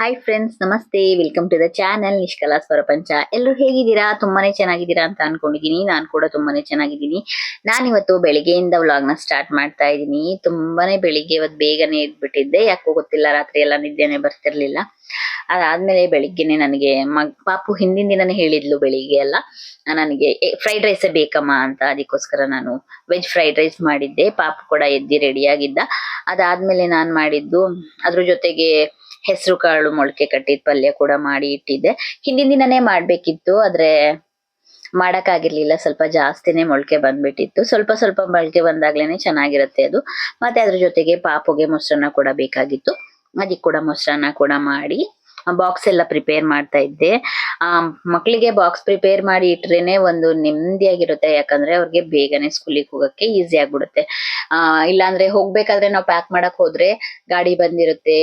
Hi friends, ನಮಸ್ತೆ. Welcome to the channel Nishkala Swarapancha. ಎಲ್ಲರೂ ಹೇಗಿದ್ದೀರಾ? ತುಂಬಾನೇ ಚೆನ್ನಾಗಿದ್ದೀರಾ ಅಂತ ಅನ್ಕೊಂಡಿದೀನಿ. ನಾನು ಕೂಡ ತುಂಬಾನೇ ಚೆನ್ನಾಗಿದ್ದೀನಿ. ನಾನಿವತ್ತು ಬೆಳಿಗ್ಗೆಯಿಂದ ವ್ಲಾಗ್ನ ಸ್ಟಾರ್ಟ್ ಮಾಡ್ತಾ ಇದ್ದೀನಿ. ತುಂಬಾನೇ ಬೆಳಿಗ್ಗೆ ಇವತ್ತು ಬೇಗನೆ ಎದ್ಬಿಟ್ಟಿದ್ದೆ. ಯಾಕೋ ಗೊತ್ತಿಲ್ಲ, ರಾತ್ರಿ ಎಲ್ಲ ನಿದ್ದೆನೆ ಬರ್ತಿರ್ಲಿಲ್ಲ. ಅದಾದ್ಮೇಲೆ ಬೆಳಿಗ್ಗೆನೆ ನನಗೆ ಪಾಪು ಹಿಂದಿನ ದಿನನೇ ಹೇಳಿದ್ಲು ಬೆಳಿಗ್ಗೆ ಎಲ್ಲ ನನಗೆ ಫ್ರೈಡ್ ರೈಸೇ ಬೇಕಮ್ಮ ಅಂತ. ಅದಕ್ಕೋಸ್ಕರ ನಾನು ವೆಜ್ ಫ್ರೈಡ್ ರೈಸ್ ಮಾಡಿದ್ದೆ. ಪಾಪು ಕೂಡ ಎದ್ದಿ ರೆಡಿಯಾಗಿದ್ದ. ಅದಾದ್ಮೇಲೆ ನಾನು ಮಾಡಿದ್ದು ಅದ್ರ ಜೊತೆಗೆ ಹೆಸರು ಕಾಳು ಮೊಳಕೆ ಕಟ್ಟಿದ ಪಲ್ಯ ಕೂಡ ಮಾಡಿ ಇಟ್ಟಿದ್ದೆ. ಹಿಂದಿನ ದಿನನೇ ಮಾಡ್ಬೇಕಿತ್ತು, ಆದ್ರೆ ಮಾಡಕ್ಕಾಗಿರ್ಲಿಲ್ಲ. ಸ್ವಲ್ಪ ಜಾಸ್ತಿನೇ ಮೊಳಕೆ ಬಂದ್ಬಿಟ್ಟಿತ್ತು. ಸ್ವಲ್ಪ ಸ್ವಲ್ಪ ಮೊಳಕೆ ಬಂದಾಗ್ಲೇನೆ ಚೆನ್ನಾಗಿರುತ್ತೆ ಅದು. ಮತ್ತೆ ಅದ್ರ ಜೊತೆಗೆ ಪಾಪುಗೆ ಮೊಸರನ್ನ ಕೂಡ ಬೇಕಾಗಿತ್ತು. ಅದಕ್ಕೆ ಕೂಡ ಮೊಸರನ್ನ ಕೂಡ ಮಾಡಿ ಬಾಕ್ಸ್ ಎಲ್ಲ ಪ್ರಿಪೇರ್ ಮಾಡ್ತಾ ಇದ್ದೆ. ಮಕ್ಕಳಿಗೆ ಬಾಕ್ಸ್ ಪ್ರಿಪೇರ್ ಮಾಡಿ ಇಟ್ರೇನೆ ಒಂದು ನೆಮ್ಮದಿಯಾಗಿರುತ್ತೆ. ಯಾಕಂದ್ರೆ ಅವ್ರಿಗೆ ಬೇಗನೆ ಸ್ಕೂಲಿಗೆ ಹೋಗಕ್ಕೆ ಈಸಿ ಆಗ್ಬಿಡುತ್ತೆ. ಇಲ್ಲಾಂದ್ರೆ ಹೋಗ್ಬೇಕಾದ್ರೆ ನಾವು ಪ್ಯಾಕ್ ಮಾಡಕ್ ಹೋದ್ರೆ ಗಾಡಿ ಬಂದಿರುತ್ತೆ,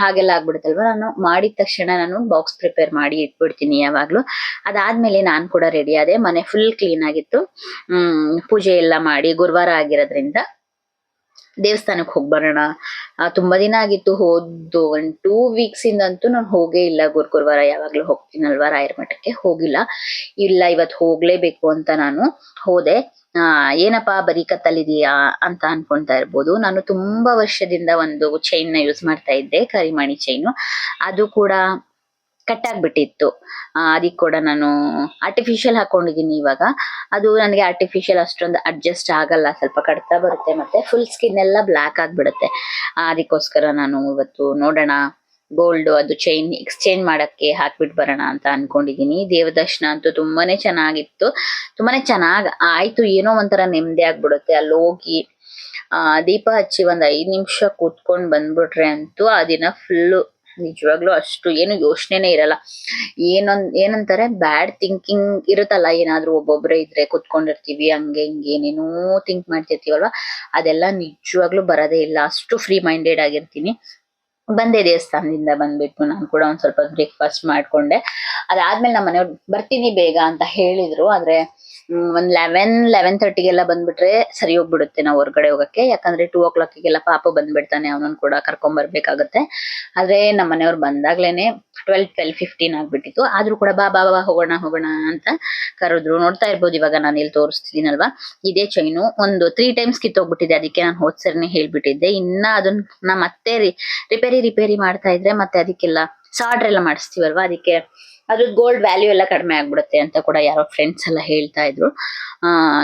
ಹಾಗೆಲ್ಲ ಆಗ್ಬಿಡುತ್ತಲ್ವಾ. ನಾನು ಮಾಡಿದ ತಕ್ಷಣ ನಾನು ಬಾಕ್ಸ್ ಪ್ರಿಪೇರ್ ಮಾಡಿ ಇಟ್ಬಿಡ್ತೀನಿ ಯಾವಾಗ್ಲೂ. ಅದಾದ್ಮೇಲೆ ನಾನ್ ಕೂಡ ರೆಡಿ ಆದೆ. ಮನೆ ಫುಲ್ ಕ್ಲೀನ್ ಆಗಿತ್ತು. ಪೂಜೆ ಎಲ್ಲ ಮಾಡಿ ಗುರುವಾರ ಆಗಿರೋದ್ರಿಂದ ದೇವಸ್ಥಾನಕ್ಕೆ ಹೋಗಿ ಬರೋಣ. ತುಂಬಾ ದಿನ ಆಗಿತ್ತು ಹೋದ್ದು. 2 ವೀಕ್ಸ್ ಇಂದಂತೂ ನಾನು ಹೋಗೇ ಇಲ್ಲ. ಗುರುವಾರ ಯಾವಾಗ್ಲೂ ಹೋಗ್ತೀನಲ್ವಾ ರಾಯರ ಮಠಕ್ಕೆ, ಹೋಗಿಲ್ಲ. ಇಲ್ಲ, ಇವತ್ತು ಹೋಗ್ಲೇಬೇಕು ಅಂತ ನಾನು ಹೋದೆ. ಏನಪ್ಪಾ ಬರೀ ಕತ್ತಲಿದೀಯಾ ಅಂತ ಅನ್ಕೊಂತಾ ಇರ್ಬೋದು. ನಾನು ತುಂಬಾ ವರ್ಷದಿಂದ ಒಂದು ಚೈನ್ ನ ಯೂಸ್ ಮಾಡ್ತಾ ಇದ್ದೆ, ಕರಿಮಣಿ ಚೈನು. ಅದು ಕೂಡ ಕಟ್ ಆಗ್ಬಿಟ್ಟಿತ್ತು. ಅದಕ್ಕೆ ಕೂಡ ನಾನು ಆರ್ಟಿಫಿಷಿಯಲ್ ಹಾಕೊಂಡಿದೀನಿ ಇವಾಗ. ಅದು ನನಗೆ ಆರ್ಟಿಫಿಷಿಯಲ್ ಅಷ್ಟೊಂದು ಅಡ್ಜಸ್ಟ್ ಆಗಲ್ಲ, ಸ್ವಲ್ಪ ಕಡ್ತಾ ಬರುತ್ತೆ, ಮತ್ತೆ ಫುಲ್ ಸ್ಕಿನ್ ಎಲ್ಲ ಬ್ಲಾಕ್ ಆಗ್ಬಿಡುತ್ತೆ. ಅದಕ್ಕೋಸ್ಕರ ನಾನು ಇವತ್ತು ನೋಡೋಣ, ಗೋಲ್ಡ್ ಅದು ಚೈನ್ ಎಕ್ಸ್ಚೇಂಜ್ ಮಾಡಕ್ಕೆ ಹಾಕ್ಬಿಟ್ಟು ಬರೋಣ ಅಂತ ಅನ್ಕೊಂಡಿದೀನಿ. ದೇವದರ್ಶನ ಅಂತೂ ತುಂಬಾನೇ ಚೆನ್ನಾಗಿತ್ತು, ತುಂಬಾನೇ ಚೆನ್ನಾಗ್ ಆಯ್ತು. ಏನೋ ಒಂಥರ ನೆಮ್ಮದಿ ಆಗ್ಬಿಡುತ್ತೆ ಅಲ್ಲಿ ಹೋಗಿ ದೀಪ ಹಚ್ಚಿ ಒಂದ್ 5 ನಿಮಿಷ ಕೂತ್ಕೊಂಡ್ ಬಂದ್ಬಿಟ್ರೆ ಅಂತೂ ಆ ದಿನ ಫುಲ್ಲು ನಿಜವಾಗ್ಲೂ ಅಷ್ಟು ಏನು ಯೋಚನೆನೇ ಇರಲ್ಲ. ಏನಂತಾರೆ, ಬ್ಯಾಡ್ ಥಿಂಕಿಂಗ್ ಇರುತ್ತಲ್ಲ, ಏನಾದ್ರೂ ಒಬ್ಬೊಬ್ರೆ ಇದ್ರೆ ಕುತ್ಕೊಂಡಿರ್ತೀವಿ, ಹಂಗೆ ಹಿಂಗೆ ಏನೇನೋ ಥಿಂಕ್ ಮಾಡ್ತಿರ್ತೀವಲ್ವಾ, ಅದೆಲ್ಲ ನಿಜವಾಗ್ಲೂ ಬರೋದೇ ಇಲ್ಲ. ಅಷ್ಟು ಫ್ರೀ ಮೈಂಡೆಡ್ ಆಗಿರ್ತೀನಿ. ಬಂದೆ ದೇವಸ್ಥಾನದಿಂದ ಬಂದ್ಬಿಟ್ಟು ನಾನು ಕೂಡ ಒಂದ್ ಸ್ವಲ್ಪ ಬ್ರೇಕ್ಫಾಸ್ಟ್ ಮಾಡ್ಕೊಂಡೆ. ಅದಾದ್ಮೇಲೆ ನಮ್ಮ ಮನೆಯವ್ರು ಬರ್ತೀನಿ ಬೇಗ ಅಂತ ಹೇಳಿದ್ರು. ಆದ್ರೆ ಒಂದ್ 11:30ಗೆಲ್ಲ ಬಂದ್ಬಿಟ್ರೆ ಸರಿ ಹೋಗ್ಬಿಡುತ್ತೆ ನಾವು ಹೊರಗಡೆ ಹೋಗಕ್ಕೆ. ಯಾಕಂದ್ರೆ 2 o'clockಗೆಲ್ಲ ಪಾಪ ಬಂದ್ಬಿಡ್ತಾನೆ, ಅವನನ್ನು ಕೂಡ ಕರ್ಕೊಂಡ್ ಬರ್ಬೇಕಾಗತ್ತೆ. ಆದ್ರೆ ನಮ್ಮ ಮನೆಯವ್ರು ಬಂದಾಗ್ಲೇನೆ 12:15 ಆಗ್ಬಿಟ್ಟಿತ್ತು. ಆದ್ರೂ ಕೂಡ ಬಾ ಬಾ ಬಾ ಹೋಗೋಣ ಹೋಗೋಣ ಅಂತ ಕರೆದ್ರು. ನೋಡ್ತಾ ಇರ್ಬೋದು ಇವಾಗ ನಾನು ಇಲ್ಲಿ ತೋರಿಸ್ತಿದ್ದೀನಲ್ವಾ, ಇದೇ ಚೈನು ಒಂದು 3 ಟೈಮ್ಸ್ ಕಿತ್ತೋಗ್ಬಿಟ್ಟಿದೆ. ಅದಕ್ಕೆ ನಾನು ಹೋದ್ಸರಿನೇ ಹೇಳ್ಬಿಟ್ಟಿದ್ದೆ. ಇನ್ನ ಅದನ್ನ ಮತ್ತೆ ರಿಪೇರಿ ಮಾಡ್ತಾ ಇದ್ರೆ ಮತ್ತೆ ಅದಕ್ಕೆಲ್ಲ ಸಾರ್ಡ್ರ್ ಎಲ್ಲ ಮಾಡಿಸ್ತೀವಲ್ವಾ, ಅದಕ್ಕೆ ಅದ್ರ ಗೋಲ್ಡ್ ವ್ಯಾಲ್ಯೂ ಎಲ್ಲ ಕಡಿಮೆ ಆಗ್ಬಿಡುತ್ತೆ ಅಂತ ಕೂಡ ಯಾರೋ ಫ್ರೆಂಡ್ಸ್ ಎಲ್ಲ ಹೇಳ್ತಾ ಇದ್ರು.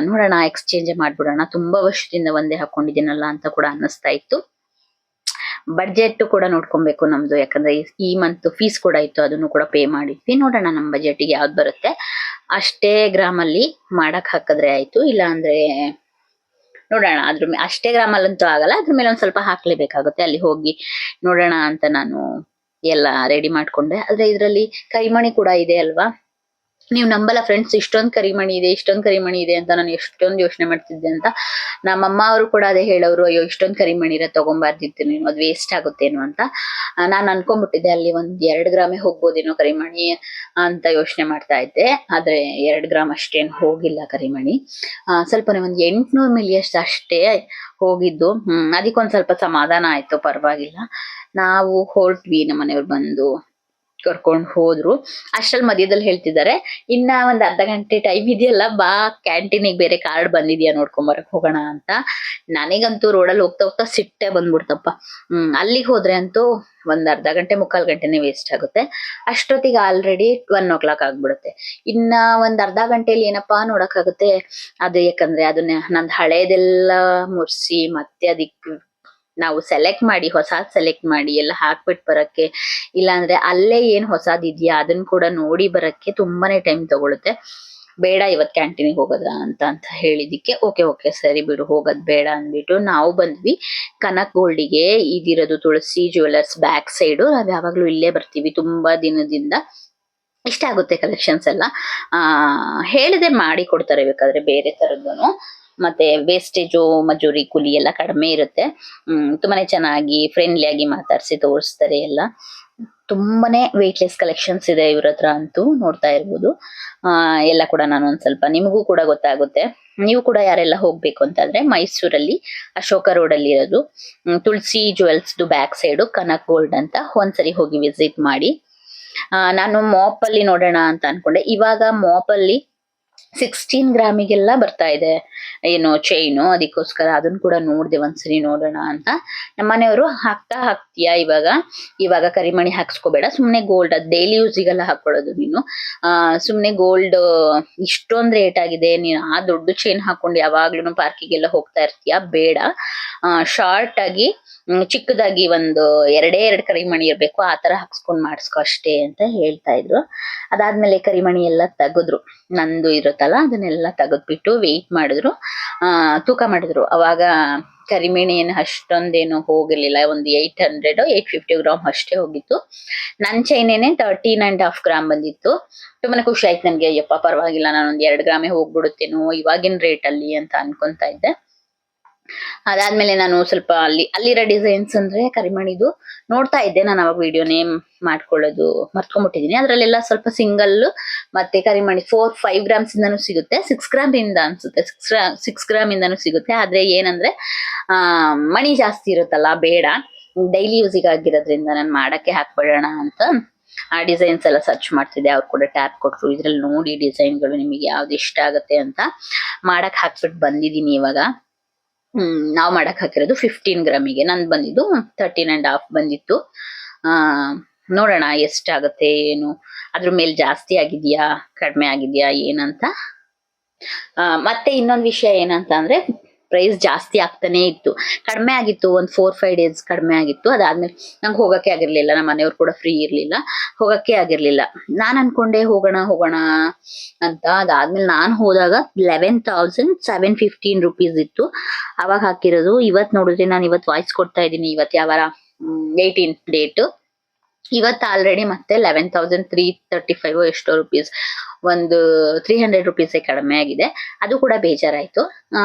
ನೋಡೋಣ, ಎಕ್ಸ್ಚೇಂಜ್ ಮಾಡ್ಬಿಡೋಣ. ತುಂಬಾ ವರ್ಷದಿಂದ ಒಂದೇ ಹಾಕೊಂಡಿದ್ದೀನಲ್ಲ ಅಂತ ಕೂಡ ಅನ್ನಿಸ್ತಾ ಇತ್ತು. ಬಡ್ಜೆಟ್ ಕೂಡ ನೋಡ್ಕೊಬೇಕು ನಮ್ದು, ಯಾಕಂದ್ರೆ ಈ ಮಂತ್ ಫೀಸ್ ಕೂಡ ಇತ್ತು, ಅದನ್ನು ಕೂಡ ಪೇ ಮಾಡಿದ್ವಿ. ನೋಡೋಣ ನಮ್ಮ ಬಜೆಟ್ಗೆ ಯಾವ್ದು ಬರುತ್ತೆ ಅಷ್ಟೇ ಗ್ರಾಮಲ್ಲಿ ಮಾಡಕ್ ಹಾಕಿದ್ರೆ ಆಯ್ತು. ಇಲ್ಲ ಅಂದ್ರೆ ನೋಡೋಣ, ಅಷ್ಟೇ ಗ್ರಾಮಲ್ಲಂತೂ ಆಗಲ್ಲ, ಅದ್ರ ಮೇಲೆ ಒಂದ್ ಸ್ವಲ್ಪ ಹಾಕ್ಲೇಬೇಕಾಗುತ್ತೆ. ಅಲ್ಲಿ ಹೋಗಿ ನೋಡೋಣ ಅಂತ ನಾನು ಎಲ್ಲ ರೆಡಿ ಮಾಡ್ಕೊಂಡೆ. ಆದ್ರೆ ಇದ್ರಲ್ಲಿ ಕೈಮಣಿ ಕೂಡ ಇದೆ ಅಲ್ವಾ, ನೀವು ನಂಬಲ್ಲ ಫ್ರೆಂಡ್ಸ್, ಇಷ್ಟೊಂದು ಕರಿಮಣಿ ಇದೆ ಅಂತ ನಾನು ಎಷ್ಟೊಂದು ಯೋಚನೆ ಮಾಡ್ತಿದ್ದೆ ಅಂತ. ನಮ್ಮಮ್ಮ ಅವರು ಕೂಡ ಅದೇ ಹೇಳೋರು, ಅಯ್ಯೋ ಇಷ್ಟೊಂದು ಕರಿಮಣಿ ಇರೋ ತಗೊಂಬಾರ್ದಿತ್ತು ನೀನು, ಅದು ವೇಸ್ಟ್ ಆಗುತ್ತೇನೋ ಅಂತ. ನಾನು ಅನ್ಕೊಂಡ್ಬಿಟ್ಟಿದ್ದೆ ಅಲ್ಲಿ ಒಂದ್ 2 ಗ್ರಾಮೇ ಹೋಗ್ಬೋದೇನೋ ಕರಿಮಣಿ ಅಂತ ಯೋಚನೆ ಮಾಡ್ತಾ ಇದ್ದೆ. ಆದ್ರೆ 2 ಗ್ರಾಮ್ ಅಷ್ಟೇನು ಹೋಗಿಲ್ಲ ಕರಿಮಣಿ. ಸ್ವಲ್ಪನೇ ಒಂದ್ 800 ಮಿಲಿ ಅಷ್ಟೇ ಹೋಗಿದ್ದು. ಅದಕ್ಕೊಂದ್ ಸ್ವಲ್ಪ ಸಮಾಧಾನ ಆಯ್ತು, ಪರವಾಗಿಲ್ಲ. ನಾವು ಹೊರಟ್ವಿ, ನಮ್ಮ ಮನೆಯವ್ರು ಬಂದು ಕರ್ಕೊಂಡ್ ಹೋದ್ರು. ಅಷ್ಟ್ರಲ್ಲಿ ಮಧ್ಯದಲ್ಲಿ ಹೇಳ್ತಿದ್ದಾರೆ, ಇನ್ನ ಒಂದ್ ಅರ್ಧ ಗಂಟೆ ಟೈಮ್ ಇದೆಯಲ್ಲ, ಬಾ ಕ್ಯಾಂಟೀನಿಗೆ ಬೇರೆ ಕಾರ್ಡ್ ಬಂದಿದ್ಯಾ ನೋಡ್ಕೊಂಬರಕ್ ಹೋಗೋಣ ಅಂತ. ನನಗಂತೂ ರೋಡಲ್ಲಿ ಹೋಗ್ತಾ ಹೋಗ್ತಾ ಸಿಟ್ಟೆ ಬಂದ್ಬಿಡ್ತಪ್ಪ. ಅಲ್ಲಿಗೆ ಹೋದ್ರೆ ಅಂತೂ ಒಂದ್ ಅರ್ಧ ಗಂಟೆ 3/4 ಗಂಟೆನೆ ವೇಸ್ಟ್ ಆಗುತ್ತೆ. ಅಷ್ಟೊತ್ತಿಗೆ ಆಲ್ರೆಡಿ 1 o'clock ಆಗ್ಬಿಡುತ್ತೆ. ಇನ್ನ ಒಂದ್ ಅರ್ಧ ಗಂಟೆಲಿ ಏನಪ್ಪಾ ನೋಡಕ್ಕಾಗುತ್ತೆ. ಅದು ಯಾಕಂದ್ರೆ ಅದನ್ನ ನಂದ್ ಹಳೇದೆಲ್ಲ ಮುರ್ಸಿ ಮತ್ತೆ ಅದಕ್ಕೆ ನಾವು ಹೊಸಾದ್ ಸೆಲೆಕ್ಟ್ ಮಾಡಿ ಎಲ್ಲ ಹಾಕ್ಬಿಟ್ಟು ಬರಕ್ಕೆ, ಇಲ್ಲಾಂದ್ರೆ ಅಲ್ಲೇ ಏನ್ ಹೊಸಾದ್ ಇದೆಯಾ ಅದನ್ನ ಕೂಡ ನೋಡಿ ಬರಕ್ಕೆ ತುಂಬಾನೇ ಟೈಮ್ ತಗೊಳುತ್ತೆ. ಬೇಡ ಇವತ್ ಕ್ಯಾಂಟೀನಿಗೆ ಹೋಗೋದ ಅಂತ ಹೇಳಿದಿಕ್ಕೆ ಓಕೆ ಸರಿ ಬಿಡು, ಹೋಗೋದ್ ಬೇಡ ಅಂದ್ಬಿಟ್ಟು ನಾವು ಬಂದ್ವಿ ಕನಕ್ ಗೋಲ್ಡಿಗೆ. ಇದಿರೋದು ತುಳಸಿ ಜ್ಯುವೆಲರ್ಸ್ ಬ್ಯಾಕ್ ಸೈಡು. ನಾವ್ ಯಾವಾಗ್ಲೂ ಇಲ್ಲೇ ಬರ್ತೀವಿ ತುಂಬಾ ದಿನದಿಂದ. ಇಷ್ಟ ಆಗುತ್ತೆ ಕಲೆಕ್ಷನ್ಸ್ ಎಲ್ಲ. ಹೇಳಿದೆ ಮಾಡಿ ಕೊಡ್ತಾರೆ, ಬೇಕಾದ್ರೆ ಬೇರೆ ತರದ್ದು. ಮತ್ತೆ ವೇಸ್ಟೇಜು ಮಜೂರಿ ಕೂಲಿ ಎಲ್ಲ ಕಡಿಮೆ ಇರುತ್ತೆ. ತುಂಬಾನೇ ಚೆನ್ನಾಗಿ ಫ್ರೆಂಡ್ಲಿ ಆಗಿ ಮಾತಾಡ್ಸಿ ತೋರಿಸ್ತಾರೆ ಎಲ್ಲ. ತುಂಬಾನೇ ವೆಯ್ಟ್ಲೆಸ್ ಕಲೆಕ್ಷನ್ಸ್ ಇದೆ ಇವ್ರ ಹತ್ರ ಅಂತೂ ನೋಡ್ತಾ ಇರ್ಬೋದು. ಎಲ್ಲ ಕೂಡ ನಾನು ಒಂದ್ ಸ್ವಲ್ಪ ನಿಮಗೂ ಕೂಡ ಗೊತ್ತಾಗುತ್ತೆ. ನೀವು ಕೂಡ ಯಾರೆಲ್ಲ ಹೋಗ್ಬೇಕು ಅಂತಂದ್ರೆ ಮೈಸೂರಲ್ಲಿ ಅಶೋಕ ರೋಡ್ ಅಲ್ಲಿ ಇರೋದು Tulasi jewels back side Kanak gold ಅಂತ ಒಂದ್ಸರಿ ಹೋಗಿ ವಿಸಿಟ್ ಮಾಡಿ. ನಾನು ಮಾಪ್ ಅಲ್ಲಿ ನೋಡೋಣ ಅಂತ ಅನ್ಕೊಂಡೆ. ಇವಾಗ ಮಾಪ್ ಅಲ್ಲಿ 16 ಗ್ರಾಮಿಗೆಲ್ಲ ಬರ್ತಾ ಇದೆ ಏನು ಚೈನು, ಅದಕ್ಕೋಸ್ಕರ ಅದನ್ನ ಕೂಡ ನೋಡ್ದೆ ಒಂದ್ಸರಿ ನೋಡೋಣ ಅಂತ. ನಮ್ಮನೆಯವರು ಹಾಕ್ತೀಯಾ ಇವಾಗ ಕರಿಮಣಿ ಹಾಕ್ಸ್ಕೋಬೇಡ, ಸುಮ್ನೆ ಗೋಲ್ಡ್ ಅದ್ ಡೈಲಿ ಯೂಸಿಗೆಲ್ಲ ಹಾಕೊಳ್ಳೋದು ನೀನು, ಸುಮ್ನೆ ಗೋಲ್ಡ್ ಇಷ್ಟೊಂದ್ ರೇಟ್ ಆಗಿದೆ, ನೀನ್ ಆ ದೊಡ್ಡ ಚೈನ್ ಹಾಕೊಂಡು ಯಾವಾಗ್ಲೂ ಪಾರ್ಕಿಗೆಲ್ಲ ಹೋಗ್ತಾ ಇರ್ತೀಯ, ಬೇಡ, ಶಾರ್ಟ್ ಆಗಿ ಚಿಕ್ಕದಾಗಿ ಒಂದು ಎರಡು ಕರಿಮಣಿ ಇರ್ಬೇಕು, ಆ ತರ ಹಾಕ್ಸ್ಕೊಂಡ್ ಮಾಡಿಸ್ಕೊ ಅಷ್ಟೇ ಅಂತ ಹೇಳ್ತಾ ಇದ್ರು. ಅದಾದ್ಮೇಲೆ ಕರಿಮಣಿ ಎಲ್ಲ ತೆಗೆದ್ರು, ನಂದು ಇರುತ್ತಲ್ಲ ಅದನ್ನೆಲ್ಲ ತೆಗೆದ್ಬಿಟ್ಟು ವೆಯ್ಟ್ ಮಾಡಿದ್ರು, ತೂಕ ಮಾಡಿದ್ರು. ಅವಾಗ ಕರಿಮಣಿ ಏನು ಅಷ್ಟೊಂದೇನು ಹೋಗಿರ್ಲಿಲ್ಲ, ಒಂದು 850 ಗ್ರಾಮ್ ಅಷ್ಟೇ ಹೋಗಿತ್ತು. ನನ್ ಚೈನೇನೆ 13.5 ಗ್ರಾಮ್ ಬಂದಿತ್ತು. ತುಂಬಾನೇ ಖುಷಿ ಆಯ್ತು ನನ್ಗೆ, ಅಯ್ಯಪ್ಪ ಪರವಾಗಿಲ್ಲ, ನಾನೊಂದ್ 2 ಗ್ರಾಮೇ ಹೋಗ್ಬಿಡುತ್ತೇನೋ ಇವಾಗಿನ ರೇಟ್ ಅಲ್ಲಿ ಅಂತ ಅನ್ಕೊಂತಾ ಇದ್ದೆ. ಅದಾದ್ಮೇಲೆ ನಾನು ಸ್ವಲ್ಪ ಅಲ್ಲಿರೋ ಡಿಸೈನ್ಸ್ ಅಂದ್ರೆ ಕರಿಮಣಿದು ನೋಡ್ತಾ ಇದ್ದೆ. ನಾನು ಅವಾಗ ವಿಡಿಯೋನೇ ಮಾಡ್ಕೊಳ್ಳೋದು ಮರ್ತ್ಕೊಂಡ್ಬಿಟ್ಟಿದೀನಿ. ಅದ್ರಲ್ಲೆಲ್ಲ ಸ್ವಲ್ಪ ಸಿಂಗಲ್ ಮತ್ತೆ ಕರಿಮಣಿ 4-5 ಗ್ರಾಮ್ಸ್ ಇಂದಾನು ಸಿಗುತ್ತೆ, 6 ಗ್ರಾಮ್ ಇಂದ ಅನ್ಸುತ್ತೆ, 6 ಗ್ರಾಮ್ ಇಂದಾನು ಸಿಗುತ್ತೆ. ಆದ್ರೆ ಏನಂದ್ರೆ ಮಣಿ ಜಾಸ್ತಿ ಇರುತ್ತಲ್ಲ, ಬೇಡ, ಡೈಲಿ ಯೂಸಿಗೆ ಆಗಿರೋದ್ರಿಂದ ನಾನು ಮಾಡಕ್ಕೆ ಹಾಕ್ಬಿಡೋಣ ಅಂತ ಆ ಡಿಸೈನ್ಸ್ ಎಲ್ಲ ಸರ್ಚ್ ಮಾಡ್ತಿದ್ದೆ. ಅವ್ರು ಕೂಡ ಟ್ಯಾಪ್ ಕೊಟ್ರು, ಇದ್ರಲ್ಲಿ ನೋಡಿ ಡಿಸೈನ್ಗಳು ನಿಮಗೆ ಯಾವ್ದು ಇಷ್ಟ ಆಗುತ್ತೆ ಅಂತ ಮಾಡಕ್ ಹಾಕ್ಬಿಟ್ಟು ಬಂದಿದೀನಿ. ಇವಾಗ ನಾವ್ ಮಾಡಕ್ ಹಾಕಿರೋದು 15 ಗ್ರಾಮಿಗೆ, ನಂದು ಬಂದಿದ್ದು 13.5 ಬಂದಿತ್ತು. ನೋಡೋಣ ಎಷ್ಟಾಗತ್ತೆ ಏನು, ಅದ್ರ ಮೇಲೆ ಜಾಸ್ತಿ ಆಗಿದ್ಯಾ ಕಡಿಮೆ ಆಗಿದ್ಯಾ ಏನಂತ. ಮತ್ತೆ ಇನ್ನೊಂದ್ ವಿಷಯ ಏನಂತ ಅಂದ್ರೆ ಪ್ರೈಸ್ ಜಾಸ್ತಿ ಆಗ್ತಾನೆ ಇತ್ತು, ಕಡಿಮೆ ಆಗಿತ್ತು, ಒಂದ್ 4-5 ಡೇಸ್ ಕಡಿಮೆ ಆಗಿತ್ತು. ಅದಾದ್ಮೇಲೆ ನಂಗೆ ಹೋಗಕ್ಕೆ ಆಗಿರ್ಲಿಲ್ಲ, ನಮ್ಮ ಮನೆಯವ್ರು ಕೂಡ ಫ್ರೀ ಇರ್ಲಿಲ್ಲ, ಹೋಗಕ್ಕೆ ಆಗಿರ್ಲಿಲ್ಲ. ನಾನ್ ಅನ್ಕೊಂಡೆ ಹೋಗೋಣ ಅಂತ. ಅದಾದ್ಮೇಲೆ ನಾನ್ ಹೋದಾಗ 11,715 ರುಪೀಸ್ ಇತ್ತು ಅವಾಗ ಹಾಕಿರೋದು. ಇವತ್ ನೋಡಿದ್ರೆ ನಾನು ಇವತ್ ವಾಯ್ಸ್ ಕೊಡ್ತಾ ಇದ್ದೀನಿ, ಇವತ್ ಯಾವಾರ 18th ಡೇಟ್, ಇವತ್ತು ಆಲ್ರೆಡಿ ಮತ್ತೆ 11,335 ಎಷ್ಟೋ ರುಪೀಸ್, ಒಂದು 300 ರುಪೀಸ್ ಕಡಿಮೆ ಆಗಿದೆ. ಅದು ಕೂಡ ಬೇಜಾರಾಯ್ತು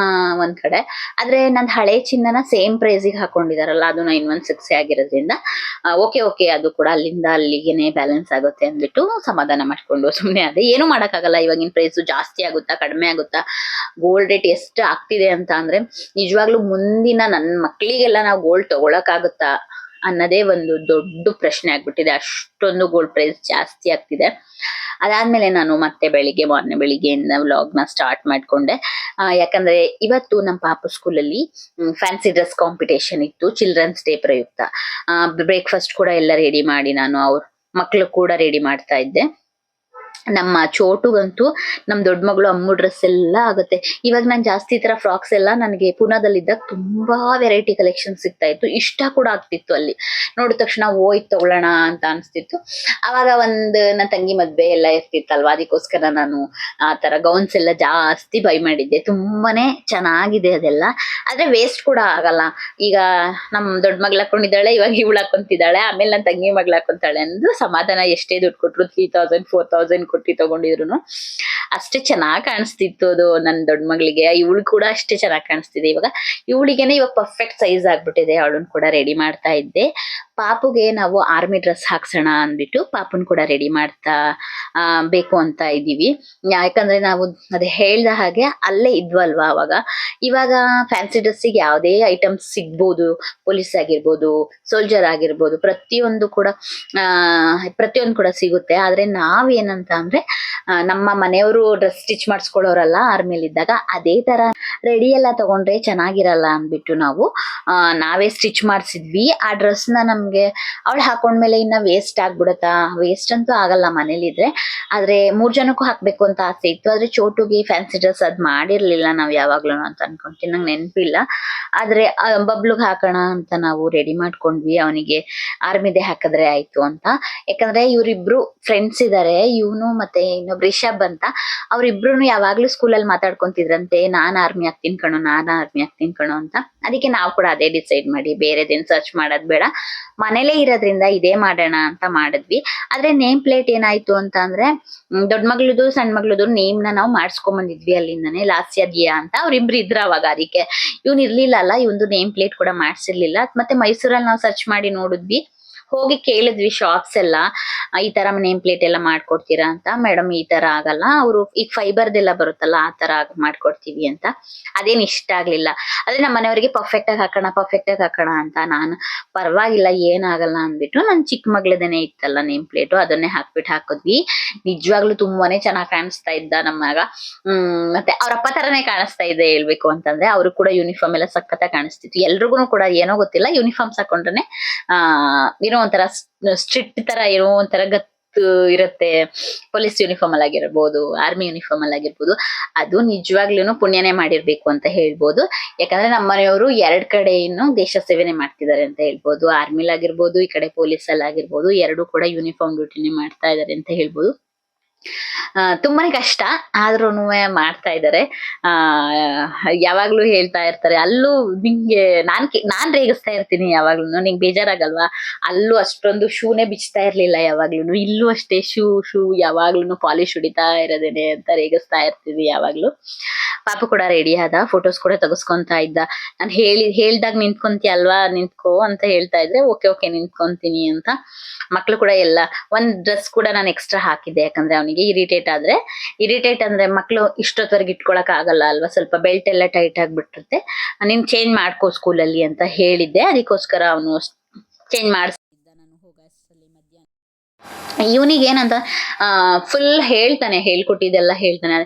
ಒಂದ್ ಕಡೆ. ಆದ್ರೆ ನಂದ್ ಹಳೆ ಚಿನ್ನನ ಸೇಮ್ ಪ್ರೈಸಿಗೆ ಹಾಕೊಂಡಿದಾರಲ್ಲ, ಅದು 916 ಆಗಿರೋದ್ರಿಂದ ಓಕೆ, ಅದು ಕೂಡ ಅಲ್ಲಿಂದ ಅಲ್ಲಿಗೆನೆ ಬ್ಯಾಲೆನ್ಸ್ ಆಗುತ್ತೆ ಅಂದ್ಬಿಟ್ಟು ಸಮಾಧಾನ ಮಾಡ್ಕೊಂಡು ಸುಮ್ನೆ ಅದೇ. ಏನು ಮಾಡಕ್ಕಾಗಲ್ಲ, ಇವಾಗಿನ ಪ್ರೈಸ್ ಜಾಸ್ತಿ ಆಗುತ್ತಾ ಕಡಿಮೆ ಆಗುತ್ತಾ, ಗೋಲ್ಡ್ ರೇಟ್ ಎಷ್ಟು ಆಗ್ತಿದೆ ಅಂತ ಅಂದ್ರೆ ನಿಜವಾಗ್ಲೂ ಮುಂದಿನ ನನ್ನ ಮಕ್ಳಿಗೆಲ್ಲ ನಾವು ಗೋಲ್ಡ್ ತಗೊಳಕ್ಕಾಗುತ್ತಾ ಅನ್ನೋದೇ ಒಂದು ದೊಡ್ಡ ಪ್ರಶ್ನೆ ಆಗ್ಬಿಟ್ಟಿದೆ, ಅಷ್ಟೊಂದು ಗೋಲ್ಡ್ ಪ್ರೈಸ್ ಜಾಸ್ತಿ ಆಗ್ತಿದೆ. ಅದಾದ್ಮೇಲೆ ನಾನು ಮತ್ತೆ ಬೆಳಿಗ್ಗೆಯಿಂದ ವ್ಲಾಗ್ನ ಸ್ಟಾರ್ಟ್ ಮಾಡ್ಕೊಂಡೆ. ಯಾಕಂದ್ರೆ ಇವತ್ತು ನಮ್ಮ ಪಾಪ ಸ್ಕೂಲಲ್ಲಿ ಫ್ಯಾನ್ಸಿ ಡ್ರೆಸ್ ಕಾಂಪಿಟೇಷನ್ ಇತ್ತು, ಚಿಲ್ಡ್ರನ್ಸ್ ಡೇ ಪ್ರಯುಕ್ತ. ಬ್ರೇಕ್ಫಾಸ್ಟ್ ಕೂಡ ಎಲ್ಲ ರೆಡಿ ಮಾಡಿ ನಾನು ಅವ್ರ ಮಕ್ಳು ಕೂಡ ರೆಡಿ ಮಾಡ್ತಾ ಇದ್ದೆ. ನಮ್ಮ ಚೋಟುಗಂತೂ ನಮ್ ದೊಡ್ಡ ಮಗಳು ಅಮ್ಮು ಡ್ರೆಸ್ ಎಲ್ಲ ಆಗುತ್ತೆ. ಇವಾಗ ನಾನ್ ಜಾಸ್ತಿ ತರ ಫ್ರಾಕ್ಸ್ ಎಲ್ಲ ನನಗೆ ಪೂನಾದಲ್ಲಿದ್ದಾಗ ತುಂಬಾ ವೆರೈಟಿ ಕಲೆಕ್ಷನ್ ಸಿಗ್ತಾ ಇತ್ತು, ಇಷ್ಟ ಕೂಡ ಆಗ್ತಿತ್ತು. ಅಲ್ಲಿ ನೋಡಿದ ತಕ್ಷಣ ಇದು ತಗೊಳ್ಳೋಣ ಅಂತ ಅನ್ಸ್ತಿತ್ತು. ಅವಾಗ ನನ್ನ ತಂಗಿ ಮದ್ವೆ ಎಲ್ಲ ಇರ್ತಿತ್ತಲ್ವಾ, ಅದಕ್ಕೋಸ್ಕರ ನಾನು ಆ ತರ ಗೌನ್ಸ್ ಎಲ್ಲ ಜಾಸ್ತಿ ಬೈ ಮಾಡಿದ್ದೆ. ತುಂಬಾನೇ ಚೆನ್ನಾಗಿದೆ ಅದೆಲ್ಲ, ಆದ್ರೆ ವೇಸ್ಟ್ ಕೂಡ ಆಗಲ್ಲ. ಈಗ ನಮ್ ದೊಡ್ಡ ಮಗಳು ಹಾಕೊಂಡಿದ್ದಾಳೆ, ಇವಾಗ ಇವಳು ಹಾಕೊಂತಿದ್ದಾಳೆ, ಆಮೇಲೆ ನನ್ನ ತಂಗಿ ಮಗಳು ಹಾಕೊಂತಾಳೆ ಅಂದು ಸಮಾಧಾನ. ಎಷ್ಟೇ ದುಡ್ಡು ಕೊಟ್ರು 3,000-4,000 ಕೊಟ್ಟಿ ತಗೊಂಡಿದ್ರು ಅಷ್ಟೇ ಚೆನ್ನಾಗ್ ಕಾಣಿಸ್ತಿತ್ತು ಅದು ನನ್ ದೊಡ್ಡ ಮಗಳಿಗೆ. ಇವಳು ಕೂಡ ಅಷ್ಟೇ ಚೆನ್ನಾಗ್ ಕಾಣಿಸ್ತಿದೆ. ಇವಾಗ ಇವಳಿಗೆನೆ ಇವಾಗ ಪರ್ಫೆಕ್ಟ್ ಸೈಜ್ ಆಗ್ಬಿಟ್ಟಿದೆ. ಅವಳನ್ನ ಕೂಡ ರೆಡಿ ಮಾಡ್ತಾ ಇದ್ದೆ. ಪಾಪುಗೆ ನಾವು ಆರ್ಮಿ ಡ್ರೆಸ್ ಹಾಕ್ಸೋಣ ಅಂದ್ಬಿಟ್ಟು ಪಾಪನ್ ಕೂಡ ರೆಡಿ ಮಾಡ್ತಾ ಬೇಕು ಅಂತ ಇದೀವಿ. ಯಾಕಂದ್ರೆ ನಾವು ಅದೇ ಹೇಳ್ದ ಹಾಗೆ ಅಲ್ಲೇ ಇದ್ವಲ್ವಾ ಅವಾಗ. ಇವಾಗ ಫ್ಯಾನ್ಸಿ ಡ್ರೆಸ್ಸಿಗೆ ಯಾವುದೇ ಐಟಮ್ಸ್ ಸಿಗ್ಬೋದು, ಪೊಲೀಸ್ ಆಗಿರ್ಬೋದು, ಸೋಲ್ಜರ್ ಆಗಿರ್ಬೋದು, ಪ್ರತಿಯೊಂದು ಕೂಡ ಸಿಗುತ್ತೆ. ಆದ್ರೆ ನಾವ್ ಏನಂತ ಅಂದ್ರೆ ನಮ್ಮ ಮನೆಯವರು ಡ್ರೆಸ್ ಸ್ಟಿಚ್ ಮಾಡಿಸ್ಕೊಳ್ಳೋರಲ್ಲ ಆರ್ಮಿಲಿ ಇದ್ದಾಗ, ಅದೇ ತರ ರೆಡಿ ಎಲ್ಲ ತಗೊಂಡ್ರೆ ಚೆನ್ನಾಗಿರಲ್ಲ ಅಂದ್ಬಿಟ್ಟು ನಾವು ನಾವೇ ಸ್ಟಿಚ್ ಮಾಡ್ಸಿದ್ವಿ. ಆ ಡ್ರೆಸ್ ನಮ್ಗೆ ಅವಳು ಹಾಕೊಂಡ್ಮೇಲೆ ಇನ್ನ ವೇಸ್ಟ್ ಆಗ್ಬಿಡತ್ತಾ, ವೇಸ್ಟ್ ಅಂತೂ ಆಗಲ್ಲ ಮನೇಲಿದ್ರೆ. ಆದ್ರೆ 3 ಜನಕ್ಕೂ ಹಾಕ್ಬೇಕು ಅಂತ ಆಸೆ ಇತ್ತು. ಆದ್ರೆ ಚೋಟುಗೆ ಫ್ಯಾನ್ಸಿ ಡ್ರೆಸ್ ಅದ್ ಮಾಡಿರ್ಲಿಲ್ಲ ನಾವ್ ಯಾವಾಗ್ಲೂ ಅಂತ ಅನ್ಕೊಂತೀನಿ, ನಂಗೆ ನೆನಪಿಲ್ಲ. ಆದ್ರೆ ಬಬ್ಲುಗ್ ಹಾಕೋಣ ಅಂತ ನಾವು ರೆಡಿ ಮಾಡ್ಕೊಂಡ್ವಿ, ಅವನಿಗೆ ಆರ್ಮಿದೆ ಹಾಕಿದ್ರೆ ಆಯ್ತು ಅಂತ. ಯಾಕಂದ್ರೆ ಇವ್ರಿಬ್ರು ಫ್ರೆಂಡ್ಸ್ ಇದಾರೆ, ಇವನು ಮತ್ತೆ ಇನ್ನೊಬ್ರು ರಿಷಬ್ ಅಂತ. ಅವ್ರಿಬ್ರು ಯಾವಾಗ್ಲೂ ಸ್ಕೂಲಲ್ಲಿ ಮಾತಾಡ್ಕೊಂತಿದ್ರಂತೆ, ನಾನ್ ಆರ್ಮಿ ಆಗ್ತೀನಿ ಕಣೋ ಅಂತ. ಅದಕ್ಕೆ ನಾವು ಕೂಡ ಅದೇ ಡಿಸೈಡ್ ಮಾಡಿ ಬೇರೆದೇನ್ ಸರ್ಚ್ ಮಾಡೋದ್ ಬೇಡ, ಮನೇಲೇ ಇರೋದ್ರಿಂದ ಇದೇ ಮಾಡೋಣ ಅಂತ ಮಾಡಿದ್ವಿ. ಆದ್ರೆ ನೇಮ್ ಪ್ಲೇಟ್ ಏನಾಯ್ತು ಅಂತ ಅಂದ್ರೆ ದೊಡ್ಡ ಮಗಳದು ಸಣ್ಣ ಮಗಳದು ನೇಮ್ ನಾವು ಮಾಡ್ಸ್ಕೊಂಡ್ ಬಂದಿದ್ವಿ ಅಲ್ಲಿಂದಾನೆ, ಲಾಸ್ಯ ದಿಯಾ ಅಂತ. ಅವ್ರಿಬ್ರು ಇದ್ರ ಅವಾಗ, ಅದಕ್ಕೆ ಇವ್ನ್ ಇರ್ಲಿಲ್ಲ ಅಲ್ಲ, ಇವಂದು ನೇಮ್ ಪ್ಲೇಟ್ ಕೂಡ ಮಾಡ್ಸಿರ್ಲಿಲ್ಲ. ಮತ್ತೆ ಮೈಸೂರಲ್ಲಿ ನಾವು ಸರ್ಚ್ ಮಾಡಿ ನೋಡಿದ್ವಿ, ಹೋಗಿ ಕೇಳಿದ್ವಿ ಶಾಪ್ಸ್ ಎಲ್ಲ, ಈ ತರ ನೇಮ್ ಪ್ಲೇಟ್ ಎಲ್ಲ ಮಾಡ್ಕೊಡ್ತೀರಾ ಅಂತ. ಮೇಡಮ್ ಈ ತರ ಆಗಲ್ಲ, ಅವರು ಈಗ ಫೈಬರ್ದೆಲ್ಲ ಬರುತ್ತಲ್ಲ ಆ ತರ ಮಾಡ್ಕೊಡ್ತೀವಿ ಅಂತ. ಅದೇನ್ ಇಷ್ಟ ಆಗ್ಲಿಲ್ಲ. ಅದೇ ನಮ್ಮ ಮನೆಯವರಿಗೆ ಪರ್ಫೆಕ್ಟ್ ಆಗಿ ಹಾಕೋಣ ಅಂತ. ನಾನು ಪರವಾಗಿಲ್ಲ ಏನಾಗಲ್ಲ ಅಂದ್ಬಿಟ್ಟು ನನ್ ಚಿಕ್ಕ ಮಗಳದೇನೆ ಇತ್ತಲ್ಲ ನೇಮ್ ಪ್ಲೇಟು, ಅದನ್ನೇ ಹಾಕಿದ್ವಿ. ನಿಜವಾಗ್ಲೂ ತುಂಬಾನೇ ಚೆನ್ನಾಗಿ ಕಾಣಿಸ್ತಾ ಇದ್ದ ನಮ್ಮ ಮಗ. ಮತ್ತೆ ಅವ್ರ ಅಪ್ಪ ತರನೇ ಕಾಣಿಸ್ತಾ ಇದೆ ಹೇಳ್ಬೇಕು ಅಂತಂದ್ರೆ. ಅವರು ಕೂಡ ಯೂನಿಫಾರ್ಮ್ ಎಲ್ಲ ಸಖತ್ತಾಗಿ ಕಾಣಿಸ್ತಿತ್ತು. ಎಲ್ರಿಗೂ ಕೂಡ ಏನೋ ಗೊತ್ತಿಲ್ಲ, ಯೂನಿಫಾರ್ಮ್ಸ್ ಹಾಕೊಂಡ್ರೆ ಏನೋ ಒಂಥರ ಸ್ಟ್ರಿಕ್ಟ್ ತರ ಏನೋ ಒಂಥರ ಇರುತ್ತೆ. ಪೊಲೀಸ್ ಯೂನಿಫಾರ್ಮ್ ಅಲ್ಲಿ ಆಗಿರ್ಬೋದು, ಆರ್ಮಿ ಯೂನಿಫಾರ್ಮ್ ಅಲ್ಲಿ ಆಗಿರ್ಬೋದು, ಅದು ನಿಜವಾಗ್ಲೂ ಪುಣ್ಯನೇ ಮಾಡಿರ್ಬೇಕು ಅಂತ ಹೇಳ್ಬೋದು. ಯಾಕಂದ್ರೆ ನಮ್ಮ ಮನೆಯವರು ಎರಡ್ ಕಡೆ ಇನ್ನು ದೇಶ ಸೇವೆನೆ ಮಾಡ್ತಿದ್ದಾರೆ ಅಂತ ಹೇಳ್ಬೋದು. ಆರ್ಮಿಲ್ ಆಗಿರ್ಬೋದು, ಈ ಕಡೆ ಪೊಲೀಸ್ ಅಲ್ಲಿ ಆಗಿರ್ಬೋದು, ಎರಡು ಕೂಡ ಯೂನಿಫಾರ್ಮ್ ಡ್ಯೂಟಿನೇ ಮಾಡ್ತಾ ಇದ್ದಾರೆ ಅಂತ ಹೇಳ್ಬೋದು. ತುಂಬಾನೇ ಕಷ್ಟ ಆದ್ರೂನು ಮಾಡ್ತಾ ಇದ್ದಾರೆ. ಯಾವಾಗ್ಲೂ ಹೇಳ್ತಾ ಇರ್ತಾರೆ, ಅಲ್ಲೂ ನಿಂಗೆ ನಾನ್ ರೇಗಿಸ್ತಾ ಇರ್ತೀನಿ ಯಾವಾಗ್ಲೂ, ನಿಂಗೆ ಬೇಜಾರಾಗಲ್ವಾ? ಅಲ್ಲೂ ಅಷ್ಟೊಂದು ಶೂನೇ ಬಿಚ್ತಾ ಇರ್ಲಿಲ್ಲ ಯಾವಾಗ್ಲೂ, ಇಲ್ಲೂ ಅಷ್ಟೇ ಶೂ ಯಾವಾಗ್ಲೂ ಪಾಲಿಶ್ ಹೊಡಿತಾ ಇರೋದೇನೆ ಅಂತ ರೇಗಿಸ್ತಾ ಇರ್ತೀವಿ ಯಾವಾಗ್ಲೂ. ಪಾಪು ಕೂಡ ರೆಡಿ ಆದ, ಫೋಟೋಸ್ ಕೂಡ ತೆಗೆಸ್ಕೊಂತ ಇದ್ದ. ನಾನು ಹೇಳ್ದಾಗ ನಿಂತ್ಕೊಂತಿ ಅಲ್ವಾ, ನಿಂತ್ಕೋ ಅಂತ ಹೇಳ್ತಾ ಇದ್ರೆ ಓಕೆ ನಿಂತ್ಕೊಂತೀನಿ ಅಂತ. ಮಕ್ಳು ಕೂಡ ಎಲ್ಲ ಒಂದ್ ಡ್ರೆಸ್ ಕೂಡ ನಾನು ಎಕ್ಸ್ಟ್ರಾ ಹಾಕಿದ್ದೆ, ಯಾಕಂದ್ರೆ ಅವನಿಗೆ ಇರಿಟೇಟ್ ಅಂದ್ರೆ ಮಕ್ಳು ಇಷ್ಟೊತ್ತವರೆಗೆ ಇಟ್ಕೊಳಕ್ ಆಗಲ್ಲ ಅಲ್ವಾ, ಸ್ವಲ್ಪ ಬೆಲ್ಟ್ ಎಲ್ಲ ಟೈಟ್ ಆಗ್ಬಿಟ್ಟಿರುತ್ತೆ. ನೀನ್ ಚೇಂಜ್ ಮಾಡ್ಕೋ ಸ್ಕೂಲಲ್ಲಿ ಅಂತ ಹೇಳಿದ್ದೆ, ಅದಕ್ಕೋಸ್ಕರ ಅವನು ಚೇಂಜ್ ಮಾಡಿಸ್ತಿದ್ದ. ನಾನು ಹೋಗಷ್ಟರಲ್ಲಿ ಮಧ್ಯಾಹ್ನ ಇವನಿಗೆ ಏನಂತ ಫುಲ್ ಹೇಳ್ಕೊಟ್ಟಿದ್ದೆಲ್ಲ ಹೇಳ್ತಾನೆ.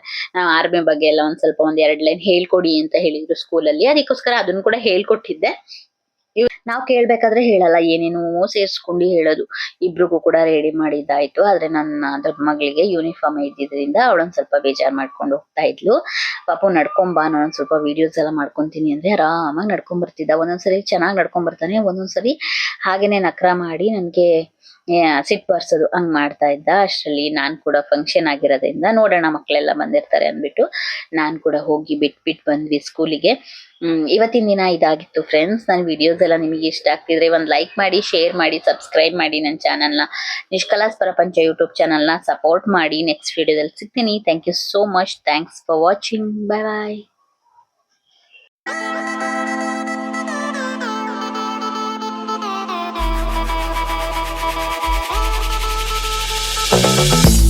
ಆರ್ಮಿ ಬಗ್ಗೆ ಎಲ್ಲ ಒಂದ್ 2 ಲೈನ್ ಹೇಳ್ಕೊಡಿ ಅಂತ ಹೇಳಿದ್ರು ಸ್ಕೂಲಲ್ಲಿ, ಅದಕ್ಕೋಸ್ಕರ ಅದನ್ನ ಕೂಡ ಹೇಳ್ಕೊಟ್ಟಿದ್ದೆ. ನಾವ್ ಕೇಳ್ಬೇಕಾದ್ರೆ ಹೇಳಲ್ಲ, ಏನೇನೋ ಸೇರ್ಸ್ಕೊಂಡು ಹೇಳೋದು. ಇಬ್ರಿಗೂ ಕೂಡ ರೆಡಿ ಮಾಡಿದ್ದಾಯ್ತು. ಆದ್ರೆ ನನ್ನ ದೊಡ್ಡ ಮಗಳಿಗೆ ಯೂನಿಫಾರ್ಮ್ ಇದ್ದಿದ್ರಿಂದ ಅವಳೊಂದ್ ಸ್ವಲ್ಪ ಬೇಜಾರ್ ಮಾಡ್ಕೊಂಡು ಹೋಗ್ತಾ ಇದ್ಲು. ಪಾಪು ನಡ್ಕೊಂಬಾ, ನಾನು ಸ್ವಲ್ಪ ವಿಡಿಯೋಸ್ ಎಲ್ಲ ಮಾಡ್ಕೊಂತೀನಿ ಅಂದ್ರೆ ಆರಾಮಾಗಿ ನಡ್ಕೊಂಡ್ ಬರ್ತಿದ್ದ. ಒಂದೊಂದ್ಸರಿ ಚೆನ್ನಾಗಿ ನಡ್ಕೊಂಡ್ ಬರ್ತಾನೆ, ಒಂದೊಂದ್ಸರಿ ಹಾಗೇನೆ ನಕ್ರ ಮಾಡಿ ನನ್ಗೆ ಸಿಟ್ ಬರ್ಸೋದು ಹಂಗ್ ಮಾಡ್ತಾ ಇದ್ದ. ಅಷ್ಟರಲ್ಲಿ ನಾನ್ ಕೂಡ ಫಂಕ್ಷನ್ ಆಗಿರೋದ್ರಿಂದ ನೋಡೋಣ ಮಕ್ಳೆಲ್ಲ ಬಂದಿರ್ತಾರೆ ಅಂದ್ಬಿಟ್ಟು ನಾನ್ ಕೂಡ ಹೋಗಿ ಬಿಟ್ಬಿಟ್ಟು ಬಂದ್ವಿ ಸ್ಕೂಲಿಗೆ. ಇವತ್ತಿನ ದಿನ ಇದಾಗಿತ್ತು ಫ್ರೆಂಡ್ಸ್. ನನ್ನ ವಿಡಿಯೋಸ್ ಎಲ್ಲ ನಿಮಗೆ ಇಷ್ಟ ಆಗ್ತಿದ್ರೆ ಒಂದ್ ಲೈಕ್ ಮಾಡಿ, ಶೇರ್ ಮಾಡಿ, ಸಬ್ಸ್ಕ್ರೈಬ್ ಮಾಡಿ. ನನ್ನ ಚಾನಲ್ನ ನಿಷ್ಕಲಾಸ್ ಪ್ರಪಂಚ ಯೂಟ್ಯೂಬ್ ಚಾನಲ್ನ ಸಪೋರ್ಟ್ ಮಾಡಿ. ನೆಕ್ಸ್ಟ್ ವಿಡಿಯೋದಲ್ಲಿ ಸಿಗ್ತೀನಿ. Thank you so much. Thanks for watching. Bye. Thank you.